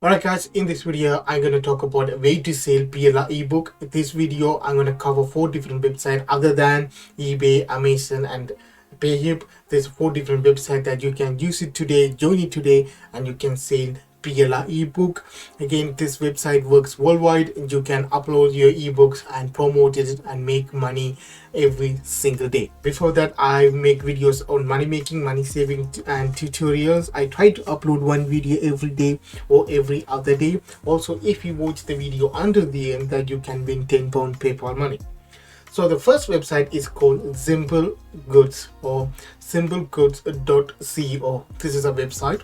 Alright guys, in this video I'm going to talk about a way to sell PLR ebook. In this video I'm going to cover 4 different websites other than eBay, Amazon and PayHip. There's 4 different websites that you can use it today, join it today, and you can sell PLR ebook. Again, this website works worldwide and you can upload your ebooks and promote it and make money every single day. Before that, I make videos on money making, money saving and tutorials. I try to upload one video every day or every other day. Also, if you watch the video under the end, that you can win £10 PayPal money. So the first website is called Simple Goods or simplegoods.co. This is a website.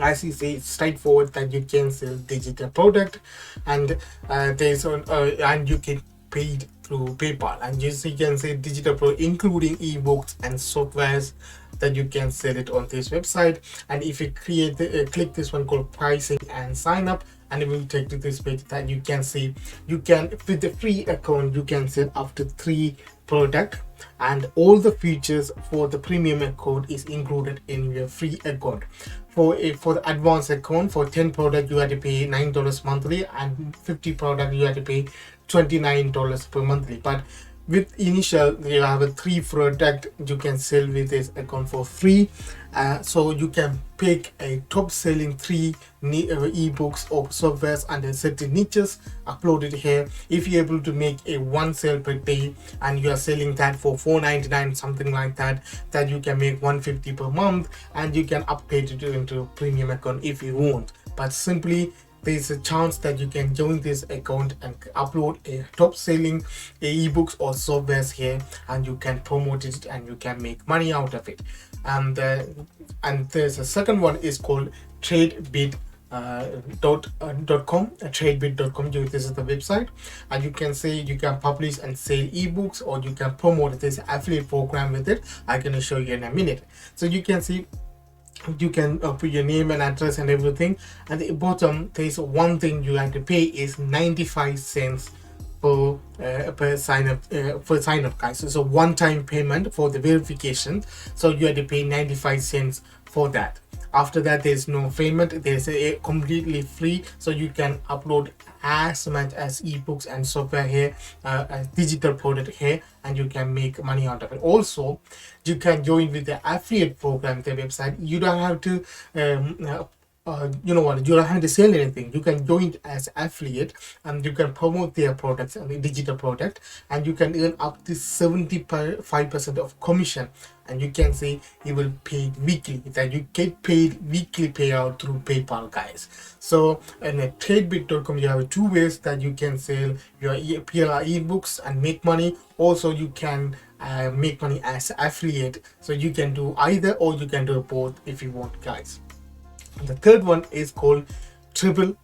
As you say, it's straightforward that you can sell digital product, and and you can pay it through PayPal, and you can say digital product including ebooks and softwares that you can sell it on this website. And if you create click this one called pricing and sign up, and it will take to this page that you can see you can, with the free account, you can sell up to 3 product, and all the features for the premium account is included in your free account. For the advanced account, for 10 product you have to pay $9 monthly, and 50 product you have to pay $29 per monthly. But with initial, you have a 3 product you can sell with this account for free. So you can pick a top selling 3 ebooks or softwares under certain niches, upload it here. If you're able to make a 1 sale per day and you are selling that for $4.99, something like that, that you can make $150 per month, and you can upgrade it into a premium account if you want. But simply, there's a chance that you can join this account and upload a top selling ebooks or softwares here, and you can promote it and you can make money out of it. And there's a second one is called TradeBid. .com, tradebid.com. This is the website, and you can say you can publish and sell ebooks, or you can promote this affiliate program with it. I'm going to show you in a minute. So you can see you can put your name and address and everything. At the bottom, there is one thing you have to pay is 95 cents per sign up guys. So it's a one-time payment for the verification, so you have to pay 95 cents for that. After that, there's no payment. There's a completely free, so you can upload as much as ebooks and software here, as digital product here, and you can make money out of it. Also, you can join with the affiliate program, the website. You don't have to you don't have to sell anything. You can join as affiliate, and you can promote their products and the digital product, and you can earn up to 75% of commission. And you can say you will pay weekly, that you get paid weekly payout through PayPal, guys. So in tradebid.com, you have 2 ways that you can sell your PLR ebooks and make money. Also, you can make money as affiliate, so you can do either, or you can do both if you want, guys. The third one is called clicks.com.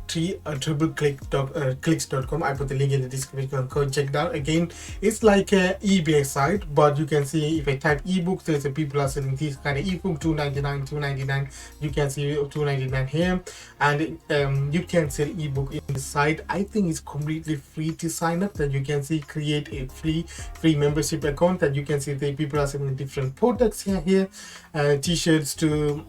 clicks.com. I put the link in the description. Go check it out. Again, it's like a eBay site, but you can see if I type ebooks, there's a people are selling these kind of ebook, $2.99. You can see $2.99 here, and you can sell ebook in the site. I think it's completely free to sign up. That you can see create a free membership account, that you can see the people are selling different products here, t-shirts to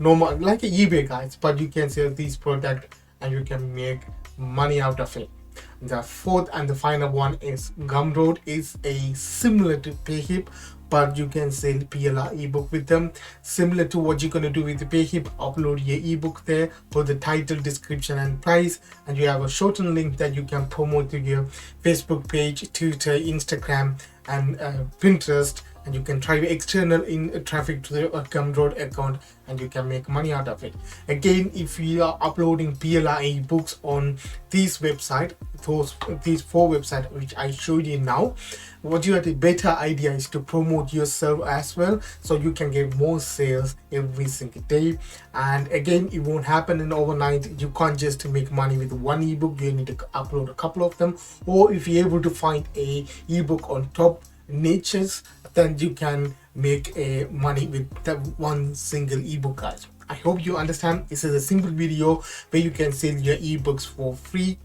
normal like eBay, guys, but you can sell these products and you can make money out of it. The fourth and the final one is Gumroad. Is a similar to PayHip, but you can sell PLR ebook with them. Similar to what you're going to do with the PayHip, upload your ebook there, put the title, description and price, and you have a shortened link that you can promote to your Facebook page, Twitter, Instagram and Pinterest, and you can drive external traffic to the Gumroad account, and you can make money out of it. Again, if you are uploading PLR ebooks on this website, these 4 websites which I showed you now, what you have a better idea is to promote yourself as well, so you can get more sales every single day. And again, it won't happen in overnight. You can't just make money with one ebook. You need to upload a couple of them, or if you're able to find a ebook on top niches, then you can make money with that one single ebook, guys. I hope you understand. This is a simple video where you can sell your ebooks for free.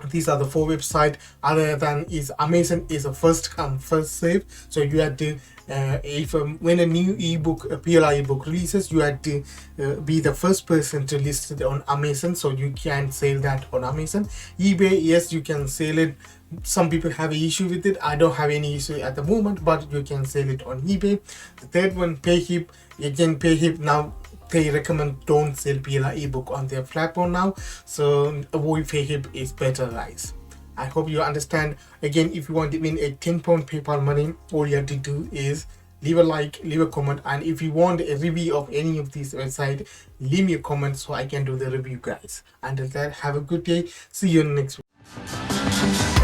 These are the 4 websites. Other than is Amazon is a first come first serve, so you have to if when a new ebook, a PLR ebook releases, you have to be the first person to list it on Amazon, so you can sell that on Amazon. eBay, yes, you can sell it. Some people have an issue with it. I don't have any issue at the moment, but you can sell it on eBay. The third one, Payhip. Again, Payhip now, they recommend don't sell PLR ebook on their platform now, so avoid Payhip is better, guys. I hope you understand. Again, if you want to win a £10 PayPal money, all you have to do is leave a like, leave a comment, and if you want a review of any of these websites, leave me a comment so I can do the review, guys. Until that, have a good day. See you in the next video.